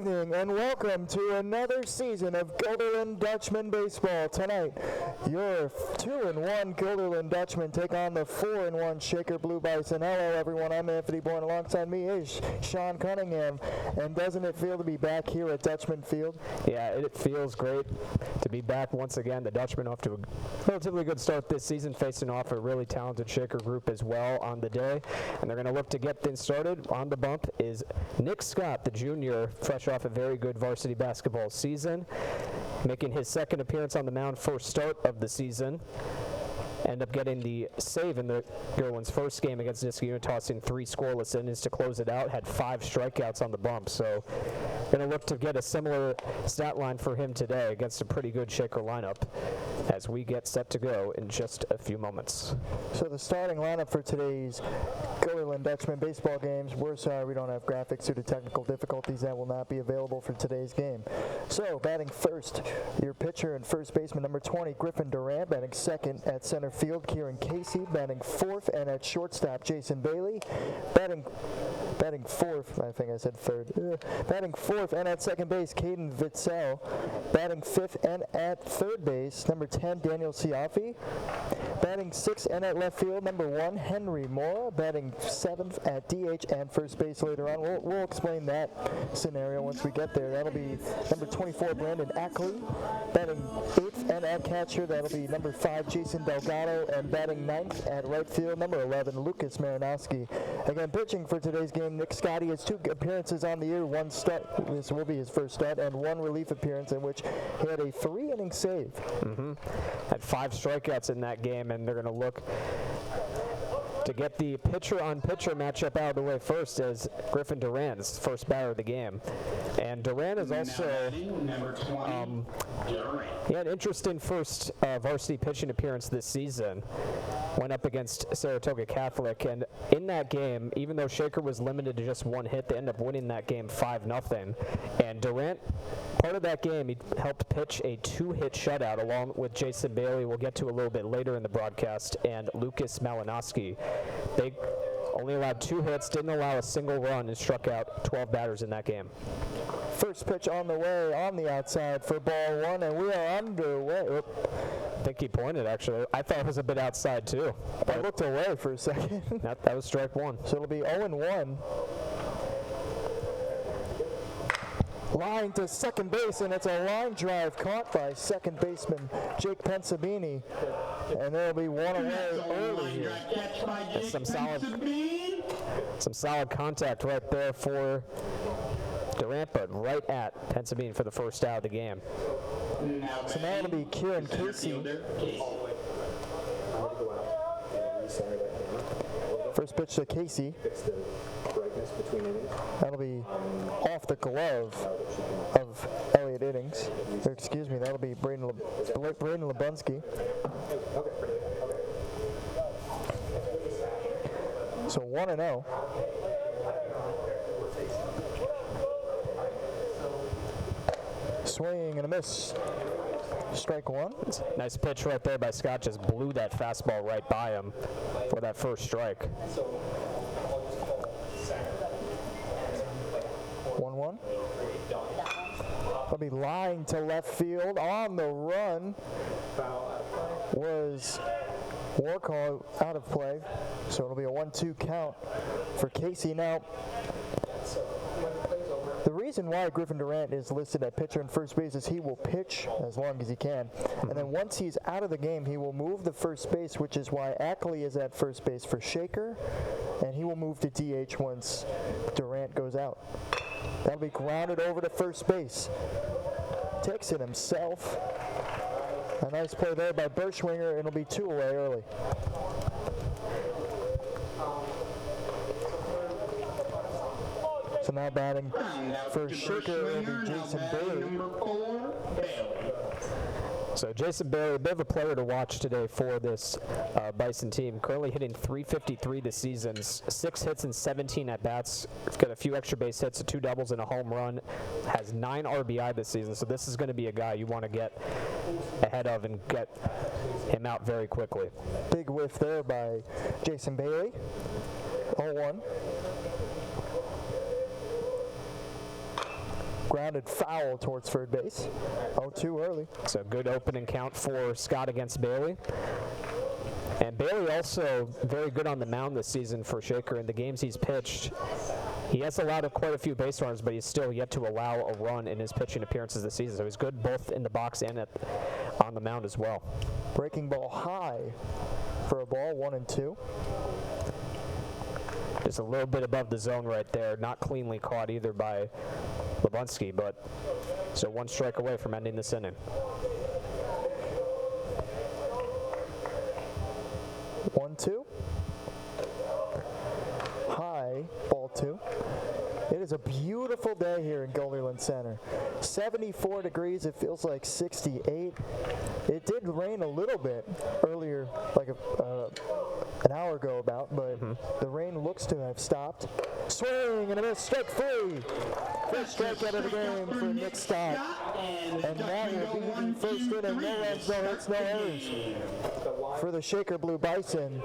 evening and welcome to another season of Guilderland Dutchman Baseball. Tonight, your 2-1 Guilderland Dutchmen take on the 4-1 Shaker Blue Bison. Hello everyone, I'm Anthony Bourne. Alongside me is Sean Cunningham. And doesn't it feel to be back here at Dutchman Field? Yeah, it feels great to be back once again. The Dutchmen off to a relatively good start this season, facing off a really talented Shaker group as well on the day. And they're going to look to get things started. On the bump is Nick Scott, the junior, fresh off a very good varsity basketball season, making his second appearance on the mound, first start of the season. End up getting the save in the Guilderland's first game against Niskayuna, tossing 3 scoreless innings to close it out. Had 5 strikeouts on the bump, so going to look to get a similar stat line for him today against a pretty good Shaker lineup as we get set to go in just a few moments. So the starting lineup for today's Guilderland Dutchman baseball games, we're sorry we don't have graphics due to technical difficulties that will not be available for today's game. So batting first, your pitcher and first baseman number 20, Griffin Durant. Batting second at center field, Kieran Casey. Batting fourth, and at shortstop, Jason Bailey. Batting fourth, I think I said third. Batting fourth and at second base, Caden Vitzel. Batting fifth and at third base, number 10, Daniel Siafi. Batting sixth and at left field, number 1, Henry Mora. Batting seventh at DH and first base later on. We'll explain that scenario once we get there. That'll be number 24, Brandon Ackley. Batting eighth and at catcher, that'll be number 5, Jason Delgado. And batting ninth at right field, number 11, Lucas Marinowski. Again, pitching for today's game, Nick Scotty has 2 appearances on the year, 1 start, this will be his first start, and 1 relief appearance in which he had a 3-inning save. Had 5 strikeouts in that game, and they're going to look to get the pitcher-on-pitcher matchup out of the way first as Griffin Durant is the first batter of the game. And Durant is also, he had an interesting first varsity pitching appearance this season. Went up against Saratoga Catholic, and in that game, even though Shaker was limited to just 1 hit, they ended up winning that game 5-0. And Durant, part of that game, he helped pitch a 2-hit shutout along with Jason Bailey, we'll get to a little bit later in the broadcast, and Lucas Malinowski. They only allowed 2 hits, didn't allow a single run, and struck out 12 batters in that game. First pitch on the way on the outside for ball 1, and we are underway. I think he pointed, actually. I thought it was a bit outside, too. I looked away for a second. That was strike 1. So it'll be 0-1. Line to second base, and it's a line drive caught by second baseman Jake Pensabini. And there'll be 1 away early here. Some solid contact right there for Durant, but right at Pensabini for the first out of the game. So now it'll be Kieran Casey. First pitch to Casey. That'll be off the glove of Elliot Iddings. Or excuse me, that'll be Braden Lebunsky. So 1-0. Swing and a miss. Strike 1. Nice pitch right there by Scott. Just blew that fastball right by him for that first strike. 1-1. He'll be lying to left field. On the run was Warcall out of play. So it'll be a 1-2 count for Casey. Now, the reason why Griffin Durant is listed at pitcher and first base is he will pitch as long as he can. And then once he's out of the game, he will move to first base, which is why Ackley is at first base for Shaker. And he will move to DH once Durant goes out. That'll be grounded over to first base. Takes it himself. A nice play there by Berschwinger. It'll be 2 away early. So now batting for Shaker will be Jason Bailey. So Jason Bailey, a bit of a player to watch today for this Bison team. Currently hitting .353 this season, 6 hits and 17 at-bats. He's got a few extra base hits, 2 doubles and a home run. Has 9 RBI this season, so this is going to be a guy you want to get ahead of and get him out very quickly. Big whiff there by Jason Bailey. 0-1. Grounded foul towards third base. Oh, too early. So good opening count for Scott against Bailey. And Bailey also very good on the mound this season for Shaker. In the games he's pitched, he has allowed quite a few base runners, but he's still yet to allow a run in his pitching appearances this season. So he's good both in the box and on the mound as well. Breaking ball high for a ball, 1-2. Just a little bit above the zone right there. Not cleanly caught either by Lebunsky, but so one strike away from ending this inning. 1-2. High, ball 2. It is a beautiful day here in Gulderland Center. 74 degrees, it feels like 68. It did rain a little bit earlier, like an hour ago about, but the rain looks to have stopped. Swing and a miss, strike 3. First strikeout of the game for Nick Stott. And that will be the first inning. No runs, no hits, no errors for the Shaker Blue Bison.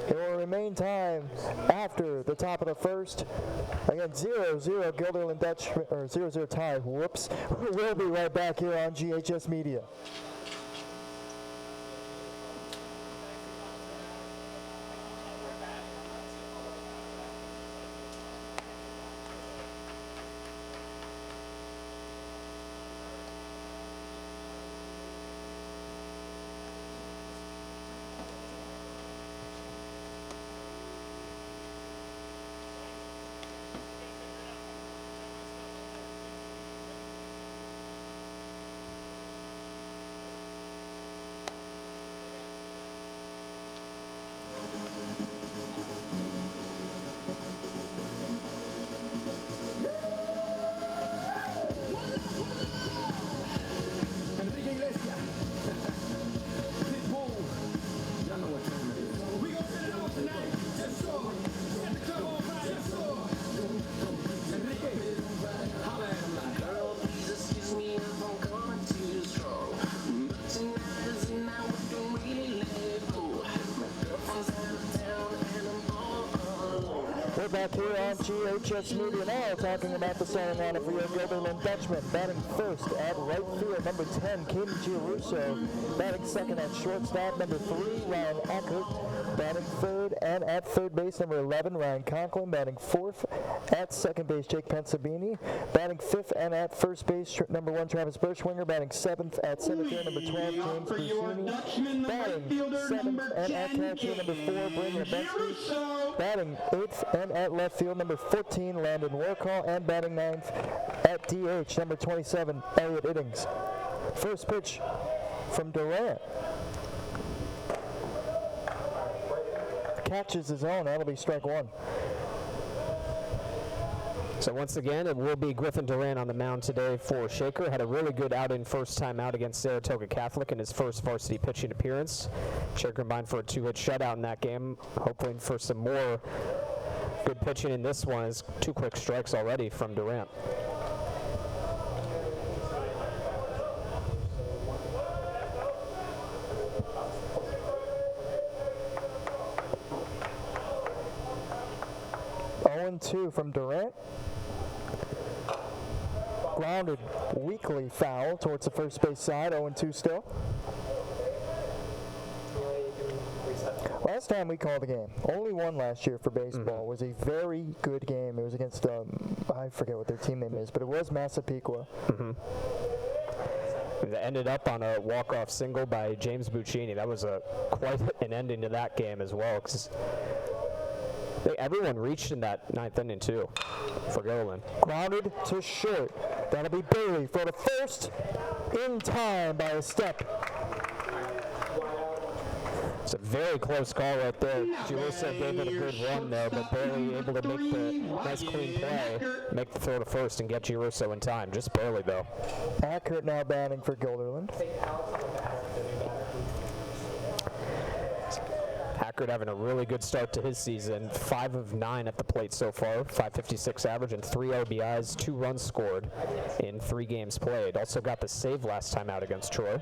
It will remain time after the top of the first. Again, 0-0 Gilderland Dutchman, or 0-0 tie. Whoops. We'll be right back here on GHS Media. Back here on GHS Media now, talking about the starting lineup for your Gilderland Dutchman. Batting first at right field, number 10, Katie Giarusso. Batting second at shortstop, number 3, Ryan Eckert. Batting third and at third base, number 11, Ryan Conklin. Batting fourth at second base, Jake Pensabini. Batting fifth and at first base, number 1, Travis Birchwinger. Batting seventh at center field, number 12, James Brusini. Batting seventh and at catcher, number 4, Brandon Lebunsky. Batting eighth and at left field, number 14, Landon Warcall. And batting ninth at DH, number 27, Elliot Iddings. First pitch from Durant. Catches his own. That'll be strike 1. So once again, it will be Griffin Durant on the mound today for Shaker. Had a really good outing first time out against Saratoga Catholic in his first varsity pitching appearance. Shaker combined for a 2-hit shutout in that game. Hoping for some more good pitching in this one. Is 2 quick strikes already from Durant. Two from Durant. Grounded weakly foul towards the first base side. 0-2 still. Last time we called the game, only one last year for baseball, was a very good game. It was against, I forget what their team name is, but it was Massapequa. It ended up on a walk-off single by James Buccini. That was quite an ending to that game as well. Everyone reached in that ninth inning, too, for Gilderland. Grounded to short. That'll be Bailey for the first in time by a step. It's a very close call right there. Giarusso gave it a good run there, but barely able to make the nice clean play, make the throw to first, and get Giarusso in time. Just barely, though. Eckert now batting for Gilderland. Eckert having a really good start to his season. 5 of 9 at the plate so far. .556 average and 3 RBIs, 2 runs scored in 3 games played. Also got the save last time out against Troy.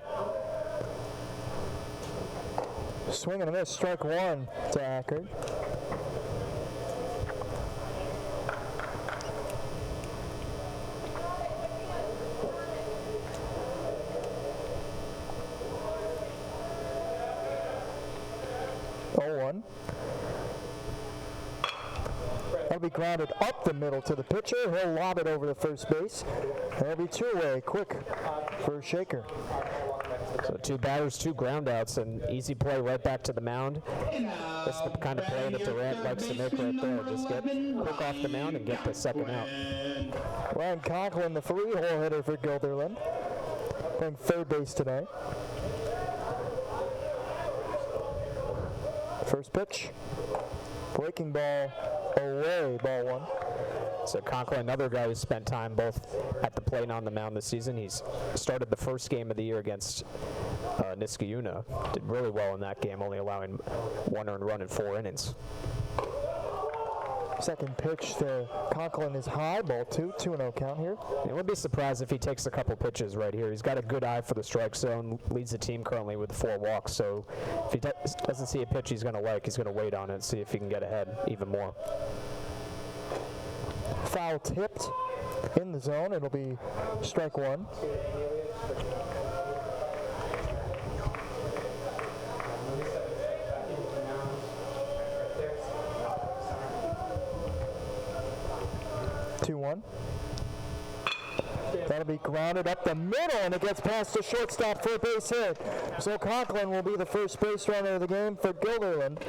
Swing and a miss, strike 1 to Eckert. That'll be grounded up the middle to the pitcher. He'll lob it over to first base. That'll be two-way, quick for Shaker. So 2 batters, 2 groundouts, and easy play right back to the mound. That's the kind of play that Durant likes to make right there. Just get quick off the mound and get the second out. Ryan Conklin, the three-hole hitter for Guilderland, playing third base today. First pitch, breaking ball away, ball 1. So Conklin, another guy who spent time both at the plate and on the mound this season. He's started the first game of the year against Niskayuna. Did really well in that game, only allowing 1 earned run in 4 innings. Second pitch to Conklin is high, ball 2, 2-0 count here. I wouldn't be surprised if he takes a couple pitches right here. He's got a good eye for the strike zone, leads the team currently with 4 walks. So if he doesn't see a pitch he's going to like, he's going to wait on it and see if he can get ahead even more. Foul tipped in the zone. It'll be strike 1. That'll be grounded up the middle, and it gets past the shortstop for a base hit. So Conklin will be the first base runner of the game for Guilderland.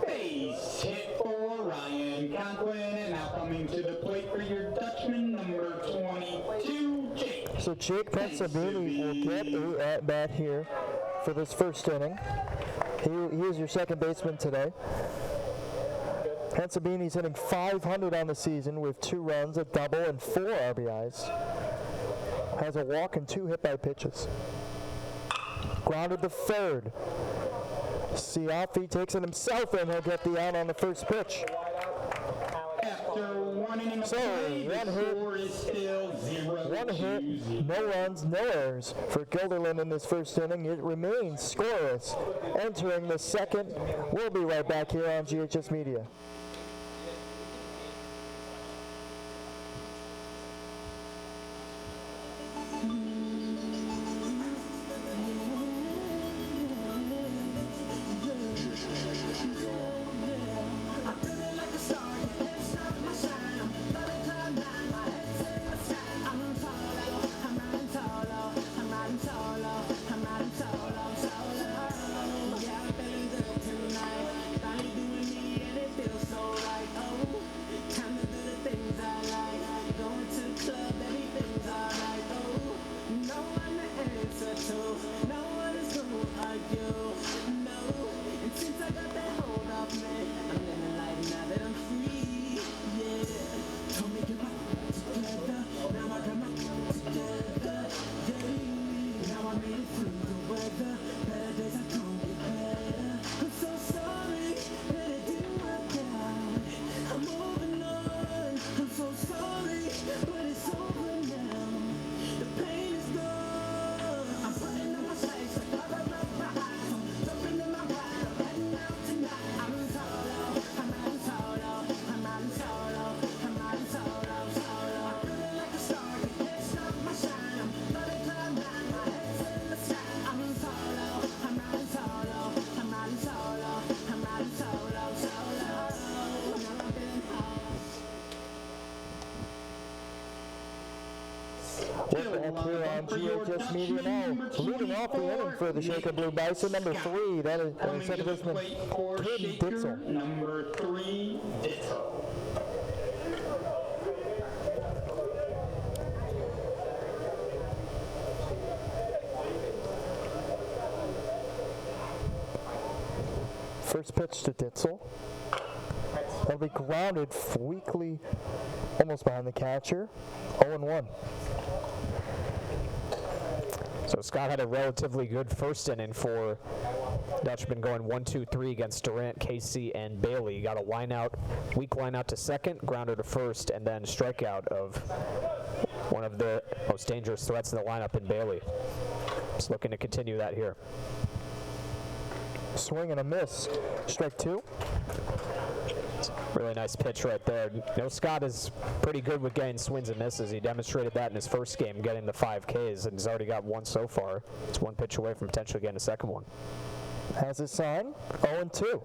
Base hit for Ryan Conklin, and now coming to the plate for your Dutchman, number 22, Jake. So Jake Pensabini will get a at-bat here for this first inning. He is your second baseman today. Pensabini's hitting .500 on the season with 2 runs, a double, and 4 RBIs. Has a walk and 2 hit by pitches. Grounded to third. Siafi takes it himself, and he'll get the out on the first pitch. After 1 inning of So, play, the 1 hit. score is still 0-2. 1 hit, no runs, no errors for Guilderland in this first inning. It remains scoreless. Entering the second, we'll be right back here on GHS Media. Back here on GHS Media now. Leading off the inning for the Shaker Blue Bison, number 3. That is second baseman Caden Ditzel. Number 3, Ditzel. First pitch to Ditzel. That'll be grounded weakly, almost behind the catcher. 0-1. So Scott had a relatively good first inning for Dutchman, going 1-2-3 against Durant, Casey, and Bailey. Got a weak line out to second, grounder to first, and then strikeout of one of the most dangerous threats in the lineup in Bailey. Just looking to continue that here. Swing and a miss. Strike 2. Really nice pitch right there. You know, Scott is pretty good with getting swings and misses. He demonstrated that in his first game, getting the 5 Ks, and he's already got 1 so far. It's 1 pitch away from potentially getting a second one. Has his sign. 0-2.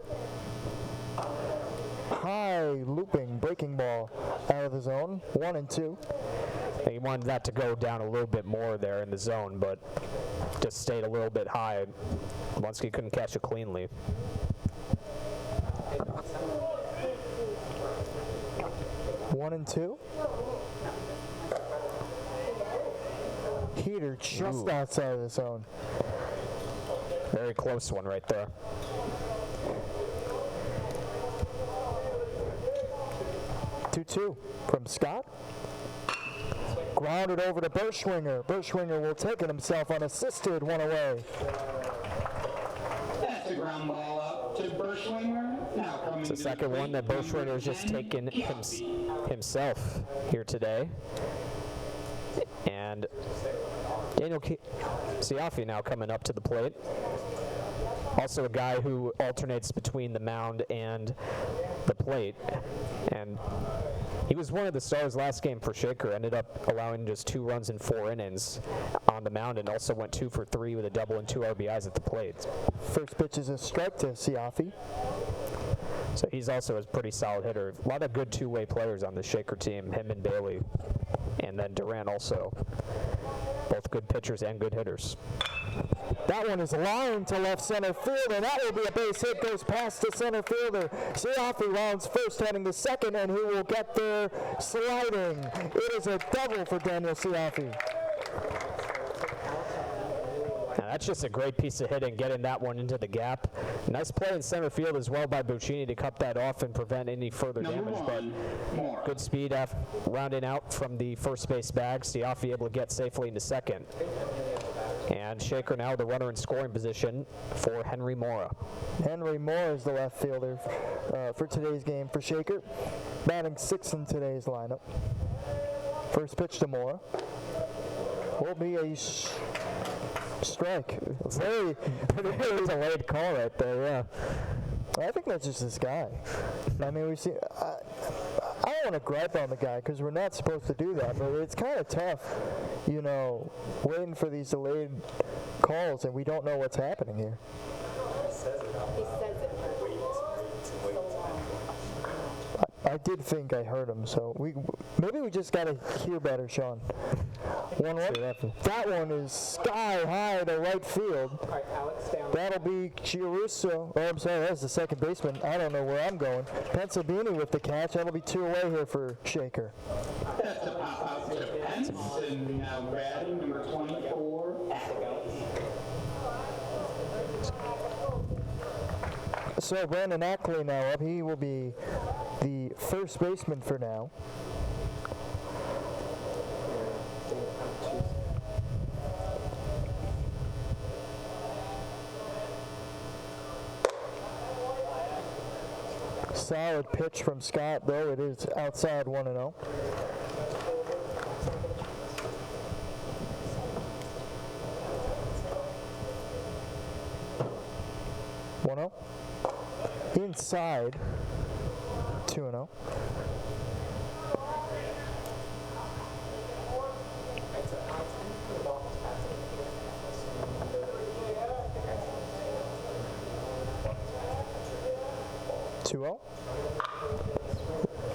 High looping breaking ball out of the zone. 1-2. He wanted that to go down a little bit more there in the zone, but just stayed a little bit high. Lunsky couldn't catch it cleanly. One and two. Heater just outside of the zone. Very close one right there. Two from Scott. Grounded over to Berschwinger. Berschwinger will take it himself unassisted, one away. That's a ground ball up to Berschwinger. Now coming It's the to second one that plate, Berschwinger has just number taken 10, Giambi. himself here today. And Daniel Siafi now coming up to the plate. Also a guy who alternates between the mound and the plate. And he was one of the stars last game for Shaker, ended up allowing just 2 runs in 4 innings on the mound, and also went 2 for 3 with a double and 2 RBIs at the plate. First pitch is a strike to Siafi. So he's also a pretty solid hitter. A lot of good two-way players on the Shaker team, him and Bailey, and then Durant also. Both good pitchers and good hitters. That one is lined to left center field, and that will be a base hit. Goes past the center fielder. Siafi rounds first, heading to second, and he will get there sliding. It is a double for Daniel Siafi. Now that's just a great piece of hitting, getting that one into the gap. Nice play in center field as well by Buccini to cut that off and prevent any further Number damage. But 1, Moore. good speed rounding out from the first base bag. Siafi able to get safely into second. And Shaker now the runner in scoring position for Henry Mora. Henry Moore is the left fielder for today's game for Shaker. Batting 6th in today's lineup. First pitch to Moore will be a strike. Very Delayed call right there, yeah. I think that's just this guy. I mean, we see. I don't want to gripe on the guy because we're not supposed to do that, but it's kind of tough, you know, waiting for these delayed calls and we don't know what's happening here. I did think I heard him, so maybe we just gotta hear better, Sean. That one is sky high to right field. That'll be Chiaruso. Oh, I'm sorry, that's the second baseman. I don't know where I'm going. Pensabini with the catch. That'll be 2 away here for Shaker. That's a pop out to Pence, and now batting number 24, Ackley. So Brandon Ackley now up. He will be the first baseman for now. Solid pitch from Scott, though. It is outside 1-0. Inside 2-0.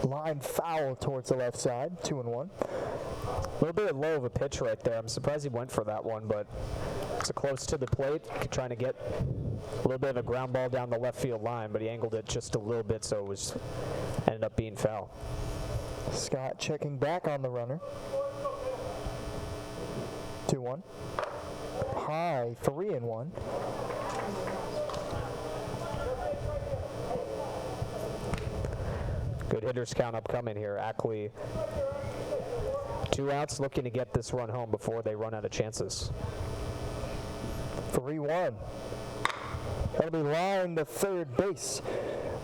Line foul towards the left side, 2-1. A little bit low of a pitch right there. I'm surprised he went for that one, but it's close to the plate, trying to get a little bit of a ground ball down the left field line, but he angled it just a little bit, so it ended up being foul. Scott checking back on the runner. 2-1. High, 3-1. Good hitters count upcoming here. Ackley, 2 outs, looking to get this run home before they run out of chances. 3-1. That'll be lined to third base.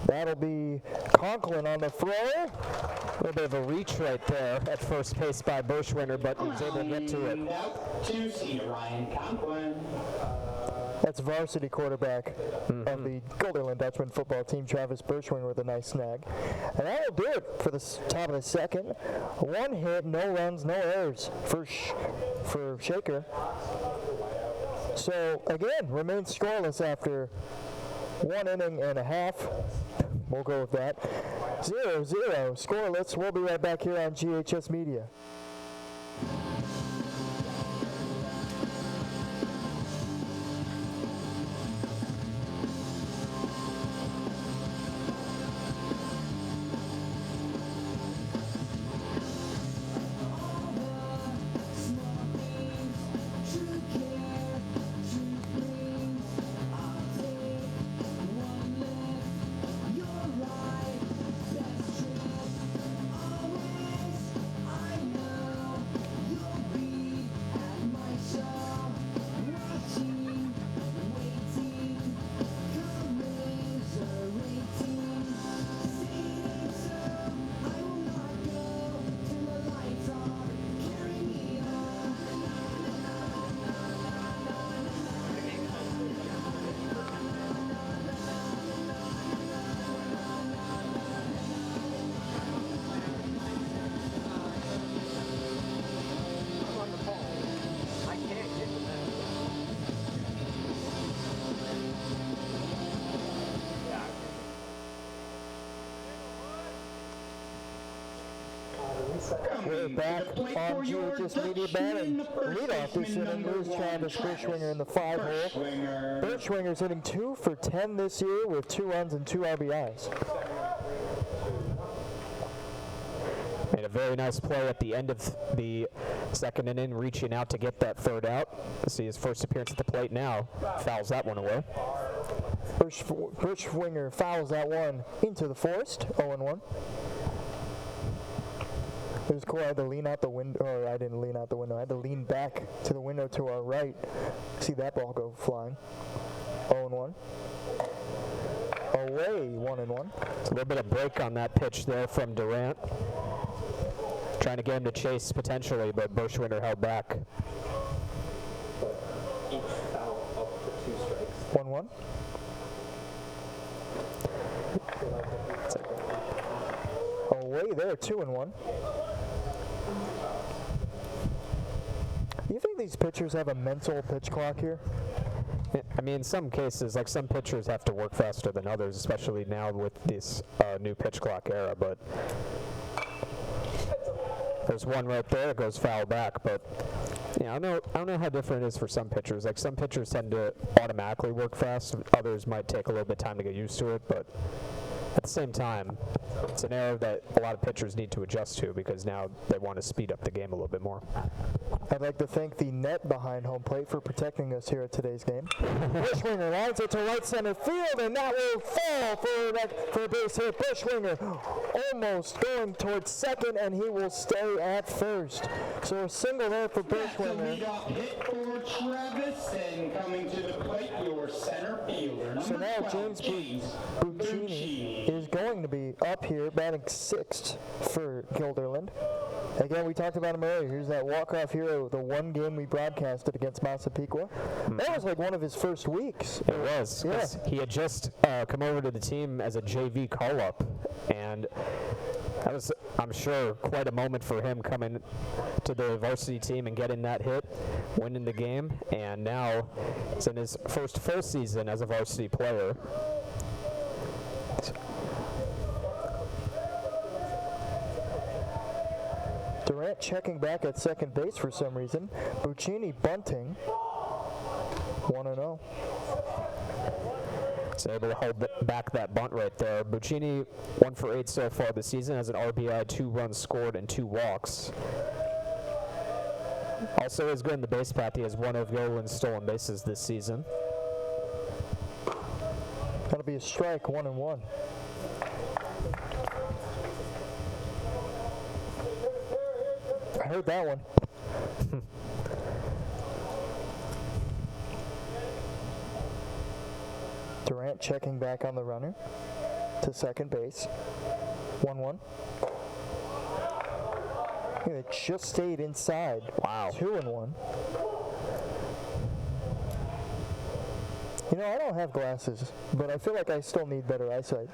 That'll be Conklin on the throw. A little bit of a reach right there at first base by Berschwinger, but he was able to get to it. Out to see Ryan Conklin. That's varsity quarterback of the Golderland Dutchman football team, Travis Berschwinger, with a nice snag. And that will do it for the top of the second. 1 hit, no runs, no errors for Shaker. So, again, remains scoreless after 1 inning and a half. We'll go with that. 0-0. Scoreless. We'll be right back here on GHS Media. We're back on GHS Media batting. Leadoff this inning is Travis Birchwinger in the 5-hole. Birchwinger's hitting 2 for 10 this year with 2 runs and 2 RBIs. Made a very nice play at the end of the second inning, reaching out to get that third out. See his first appearance at the plate now. Fouls that one away. Birchwinger fouls that one into the forest, 0-1. It was cool. I had to lean out the window, or I didn't lean out the window. I had to lean back to the window to our right. See that ball go flying. 0-1. Away, 1-1. It's a little bit of break on that pitch there from Durant. Trying to get him to chase potentially, but Birchwinger held back. 1-1. Away there, 2-1. You think these pitchers have a mental pitch clock here? I mean, in some cases, like some pitchers have to work faster than others, especially now with this new pitch clock era. But there's one right there that goes foul back. But yeah, I don't know how different it is for some pitchers. Like some pitchers tend to automatically work fast. Others might take a little bit of time to get used to it. But at the same time, it's an era that a lot of pitchers need to adjust to because now they want to speed up the game a little bit more. I'd like to thank the net behind home plate for protecting us here at today's game. Birchwinger lines it to right center field, and that will fall for a base hit. Birchwinger almost going towards second, and he will stay at first. So a single there for Birchwinger. Leadoff hit for Travis, and coming to the plate, your center fielder, number So now 12, James Buccini is going to be up here batting 6th for Guilderland. Again, we talked about him earlier. Here's that walk-off hero, the one game we broadcasted against Massapequa. That was like one of his first weeks. It was. Yeah. He had just come over to the team as a JV call-up, and that was, I'm sure, quite a moment for him coming to the varsity team and getting that hit, winning the game, and now it's in his first full season as a varsity player. Durant checking back at second base for some reason. Buccini bunting. 1-0. So able to hold back that bunt right there. Buccini 1 for 8 so far this season, has an RBI, 2 runs scored, and 2 walks. Also is good in the base path. He has one of Yoland's stolen bases this season. That'll be a strike, 1-1. I heard that one. Durant checking back on the runner to second base. 1-1. They just stayed inside. Wow. 2-1. You know, I don't have glasses, but I feel like I still need better eyesight.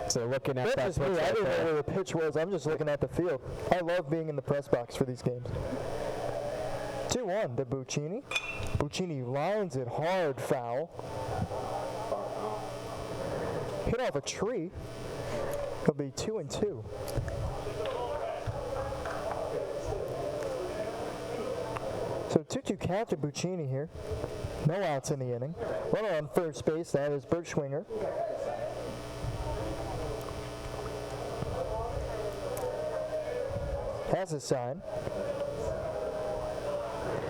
So looking at that That's just pitch me. I right didn't know there. where the pitch was. I'm just looking at the field. I love being in the press box for these games. 2-1 to Buccini. Buccini lines it hard foul. hit off a tree. It'll be 2-2. So 2-2 count to Buccini here. No outs in the inning. Runner on first base, that is Birchwinger. Has a sign.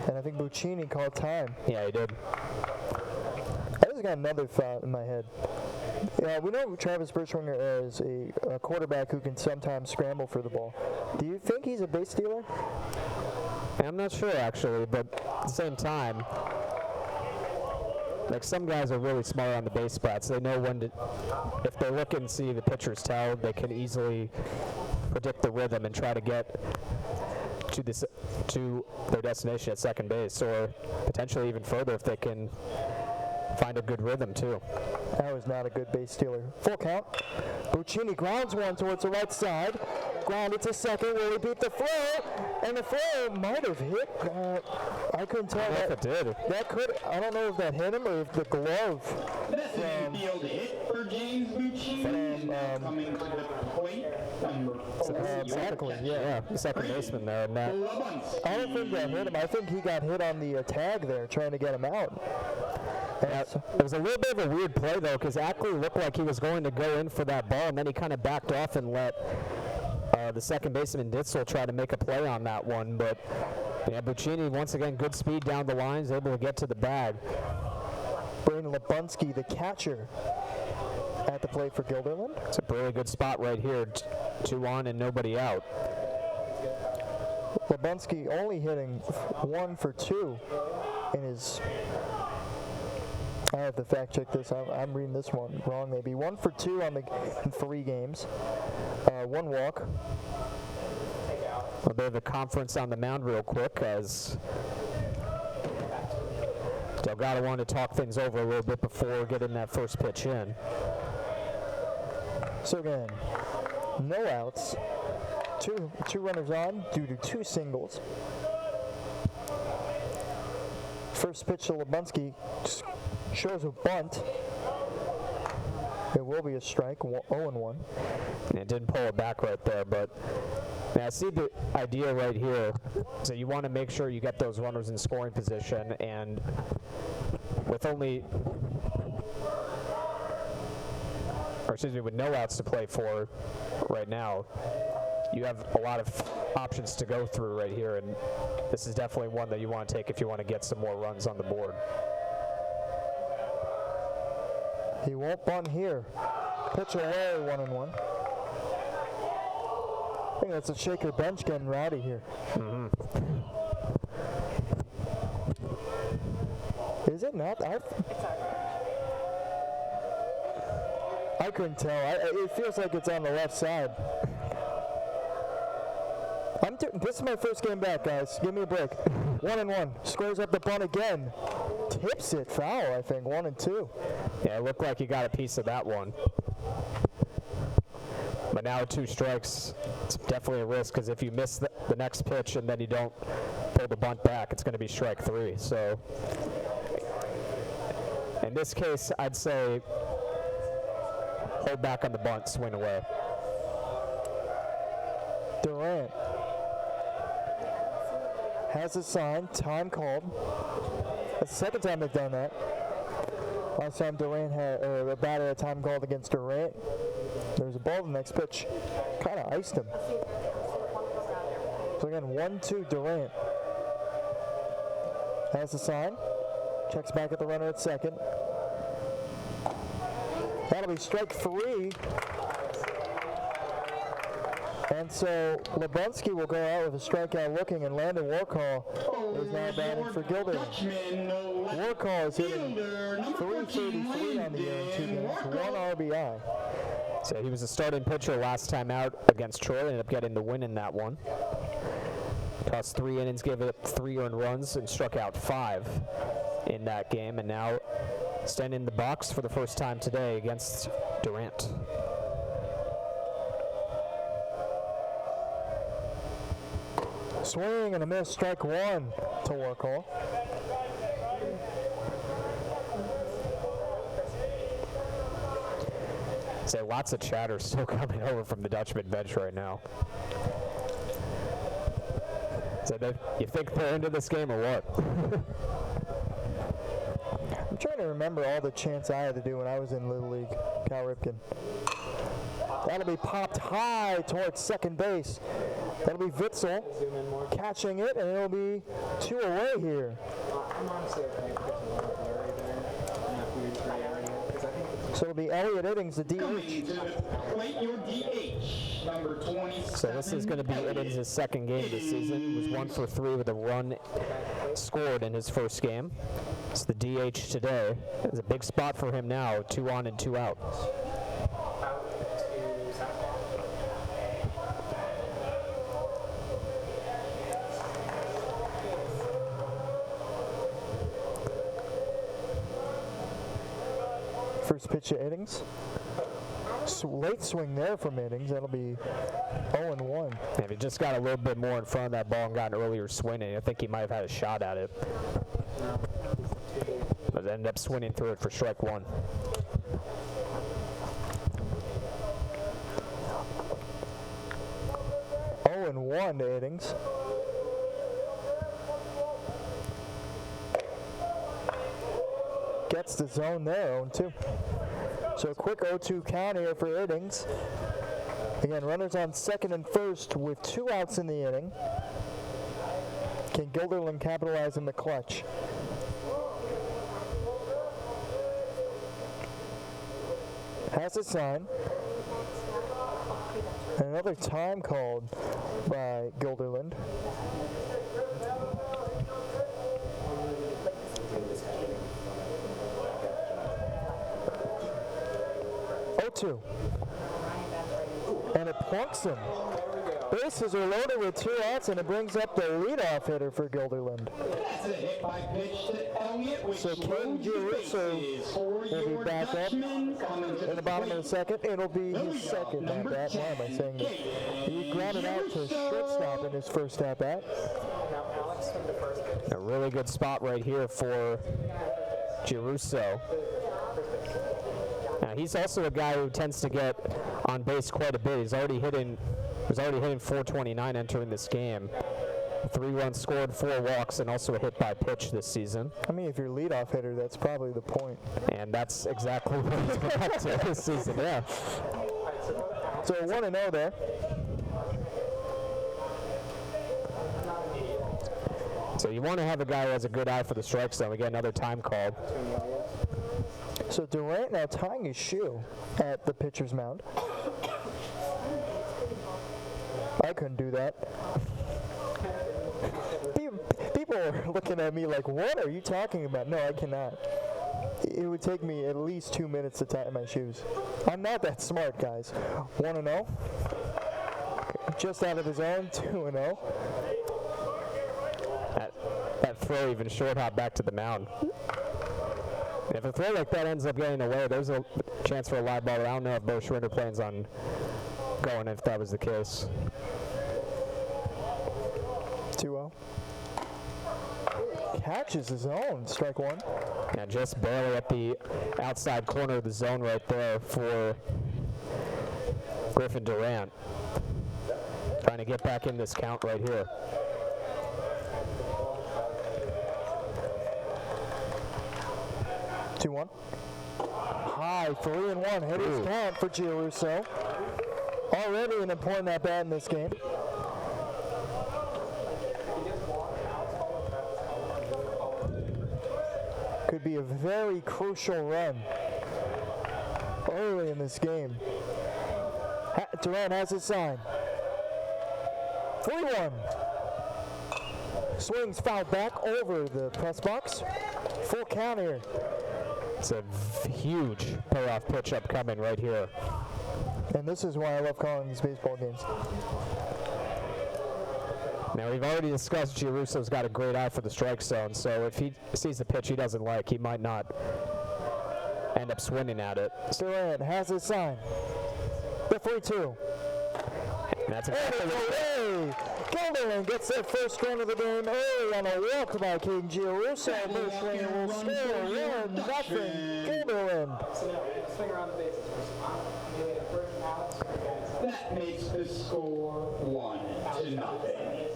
And I think Buccini called time. Yeah, he did. I just got another thought in my head. Yeah, we know Travis Birchwinger as a quarterback who can sometimes scramble for the ball. Do you think he's a base stealer? I'm not sure actually, but at the same time, like some guys are really smart on the base spots. They know when to, if they look and see the pitcher's tell, they can easily predict the rhythm and try to get to their destination at second base, or potentially even further if they can find a good rhythm too. That was not a good base stealer. Full count. Buccini grounds one towards the right side. Grounded to second. Will he beat the throw? And the throw might have hit. I couldn't tell. I don't know if it did. That could. I don't know if that hit him or if the glove. That's an infield hit for James Buccini. Coming to the plate, number 4. Exactly. Yeah, the second baseman there, and that. I don't think that hit him. I think he got hit on the tag there, trying to get him out. It was a little bit of a weird play though, because Ackley looked like he was going to go in for that ball, and then he kind of backed off and let the second baseman Ditzel try to make a play on that one. But yeah, Buccini once again good speed down the lines, able to get to the bag. Brandon Lebunski, the catcher, at the plate for Guilderland. It's a really good spot right here, 2 on and nobody out. Lebunski only hitting 1 for 2 in his. I have to fact check this. I'm reading this one wrong maybe. 1 for 2 in 3 games. 1 walk. A bit of a conference on the mound real quick as Delgado wanted to talk things over a little bit before getting that first pitch in. So again, no outs. Two runners on due to 2 singles. First pitch to Lebunski shows a bunt. It will be a strike, 0-1. And it didn't pull it back right there, but yeah, I see the idea right here. So you want to make sure you get those runners in scoring position, and with with no outs to play for right now, you have a lot of options to go through right here, and this is definitely one that you want to take if you want to get some more runs on the board. He won't bunt here. Pitch away, 1-1. I think that's a Shaker bench getting rowdy here. Is it not? I couldn't tell. It feels like it's on the left side. This is my first game back, guys. Give me a break. 1-1. Squares up the bunt again. Tips it foul, I think. 1-2. Yeah, it looked like he got a piece of that one. But now 2 strikes, it's definitely a risk, because if you miss the next pitch and then you don't pull the bunt back, it's going to be strike 3. So in this case, I'd say hold back on the bunt, swing away. Durant has a sign, time called. That's the second time they've done that. Last time Durant had a batter had time called against Durant. There was a ball the next pitch. Kind of iced him. So again, 1-2 Durant. Has a sign. Checks back at the runner at second. That'll be strike 3. And so Lebunski will go out with a strikeout looking, and Landon Warcall is now batting for Guilderland. Warcall is hitting 333 on the year in 2 games, 1 RBI. So he was a starting pitcher last time out against Troy, ended up getting the win in that one. Tossed 3 innings, gave up 3 earned runs, and struck out 5 in that game, and now standing in the box for the first time today against Durant. Swing and a miss, strike 1 to Warcall. Say lots of chatter still coming over from the Dutchman bench right now. So you think they're into this game or what? I'm trying to remember all the chants I had to do when I was in Little League. Cal Ripken. That'll be popped high towards second base. That'll be Witzel catching it, and it'll be 2 away here. So it'll be Elliot Iddings, the Coming DH. to the plate, your DH, number 27. So this is going to be Iddings' second game this season. He was 1 for 3 with a run scored in his first game. It's the DH today. It's a big spot for him now, 2 on and 2 out. First pitch to Iddings. Late swing there from Iddings. That'll be 0-1. If he just got a little bit more in front of that ball and got an earlier swing in, I think he might have had a shot at it. But ended up swinging through it for strike 1. And 1 to Iddings. Gets the zone there, 0-2. So a quick 0-2 count here for Iddings. Again, runners on second and first with 2 outs in the inning. Can Guilderland capitalize in the clutch? Has a sign. Another time called by Guilderland. Two. And it plunks him. Bases are loaded with 2 outs, and it brings up the leadoff hitter for Guilderland. That's a hit by pitch to Elliott, which So King Giarrusso will be back up in the bottom of the second. It'll be his second at bat. Why am I saying this? He grounded out to shortstop in his first at bat. A really good spot right here for Giarrusso. Now he's also a guy who tends to get on base quite a bit. He was already hitting 429 entering this game. 3 runs scored, 4 walks, and also a hit by pitch this season. I mean, if you're a leadoff hitter, that's probably the point. And that's exactly what he's been up to this season, yeah. So 1-0 there. So you want to have a guy who has a good eye for the strike zone. We get another time called. So Durant now tying his shoe at the pitcher's mound. I couldn't do that. People are looking at me like, what are you talking about? No, I cannot. It would take me at least 2 minutes to tie my shoes. I'm not that smart, guys. 1-0. Just out of his own, 2-0. That throw even short hop back to the mound. If a throw like that ends up getting away, there's a chance for a live ball. I don't know if Bo Schwinder plans on going if that was the case. 2-0. Catches his own, strike 1. Yeah, just barely at the outside corner of the zone right there for Griffin Durant. Trying to get back in this count right here. High, 3-1, hitter's count for Giarrusso. Already an important at bat in this game. Could be a very crucial run early in this game. Durant has his sign. 3-1. Swings fouled back over the press box. Full count here. It's a huge payoff pitch upcoming right here. And this is why I love calling these baseball games. Now, we've already discussed Giarrusso's got a great eye for the strike zone, so if he sees a pitch he doesn't like, he might not end up swinging at it. Durant has his sign. The 3-2. And that's exactly Hey, Guilderland gets their first run of the game early on a walk by King Giarrusso. Bushwinger will score 1-0 Guilderland. That makes the score 1-0.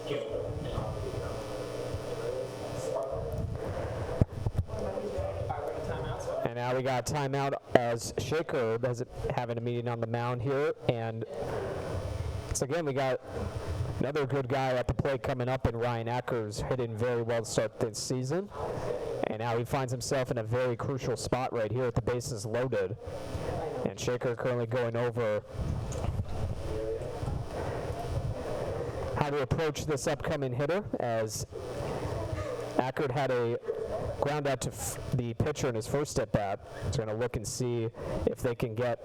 Gilderland. And now we got a timeout as Shaker doesn't having a meeting on the mound here. And so again, we got another good guy at the plate coming up in Ryan Ackers, hitting very well to start this season. And now he finds himself in a very crucial spot right here with the bases loaded. And Shaker currently going over how to approach this upcoming hitter, as Ackert had a ground out to the pitcher in his first at bat. So we're going to look and see if they can get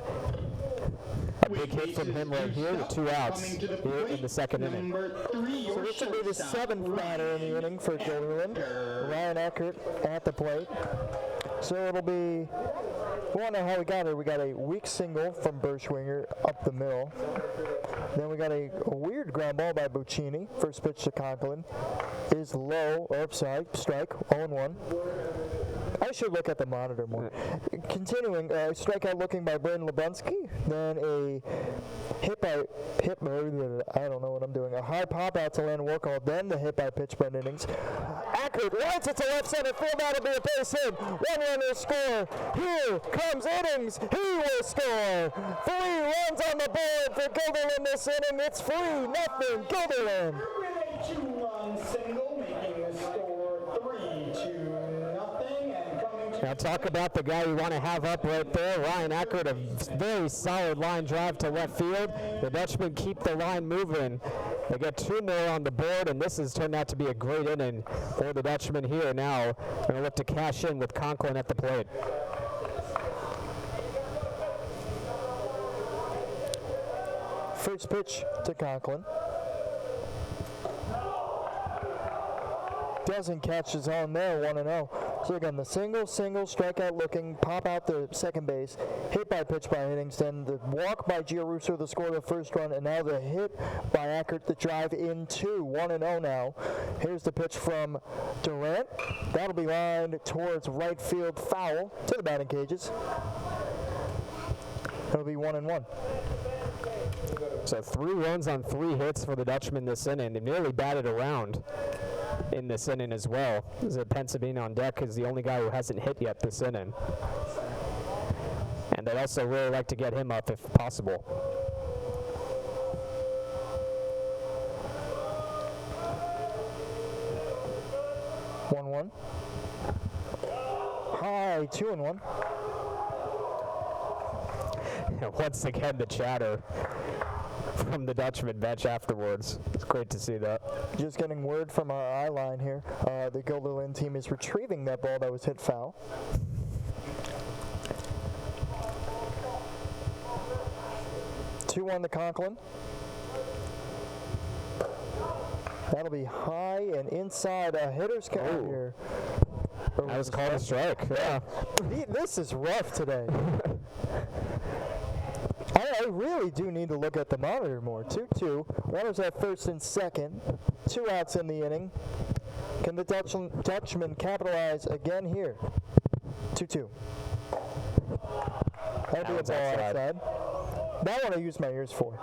a big hit from him right here with 2 outs here in the second inning. So this will be the 7th batter in the inning for Gilderland. Ryan Eckert at the plate. So it'll be, we want to know how we got it. We got a weak single from Berschwinger up the middle. Then we got a weird ground ball by Buccini. First pitch to Conklin is low, or upside, strike, 0-1. I should look at the monitor more. Continuing, strikeout looking by Braden Lubunsky. Then a I don't know what I'm doing. A high pop out to Landon Warcall. Then the hit by pitch by Innings. Ackert lines it to left center field. That'll be a base hit. 1 runner score. Here comes Innings. He will score. 3 runs on the board for Gilderland this inning. It's 3-0 Gilderland. With a 2-run single, making the score 3-0. Now talk about the guy you want to have up right there. Ryan Ackert, a very solid line drive to left field. The Dutchmen keep the line moving. They get 2 more on the board, and this has turned out to be a great inning for the Dutchmen here. Now going to look to cash in with Conklin at the plate. First pitch to Conklin. Doesn't catch his own there, 1-0. So again, the single, strikeout looking, pop out the second base, hit by pitch by Innings, then the walk by Gianrusso, the score of the first run, and now the hit by Ackert, the drive in 2, 1-0 now. Here's the pitch from Durant. That'll be lined towards right field, foul to the batting cages. It'll be 1-1. So 3 runs on 3 hits for the Dutchmen this inning. They nearly batted around in this inning as well. Pensabine on deck is the only guy who hasn't hit yet this inning. And they'd also really like to get him up if possible. One. High, 2-1. Once again, the chatter from the Dutchman bench afterwards. It's great to see that. Just getting word from our eye line here. The Gilderland team is retrieving that ball that was hit foul. Two-1 to Conklin. That'll be high and inside. A hitter's count here. That was called a strike. Yeah. This is rough today. I really do need to look at the monitor more. 2-2. Runners at first and second. 2 outs in the inning. Can the Dutchman capitalize again here? 2-2. That'll be a ball outside. That one I use my ears for.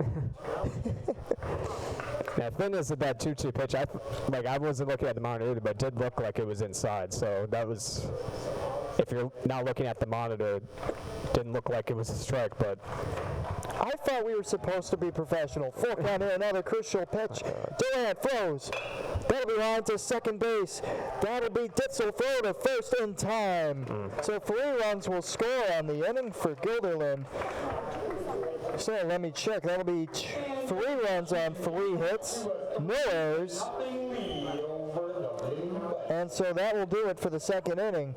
Now, the thing is with that 2-2 pitch, I wasn't looking at the monitor either, but it did look like it was inside. So that was, if you're not looking at the monitor, it didn't look like it was a strike, but I thought we were supposed to be professional. Full count here, another crucial pitch. Durant throws. That'll be on to second base. That'll be Ditzel throw to first in time. So 3 runs will score on the inning for Gilderland. So let me check. That'll be 3 runs on 3 hits. No errors. And so that will do it for the second inning.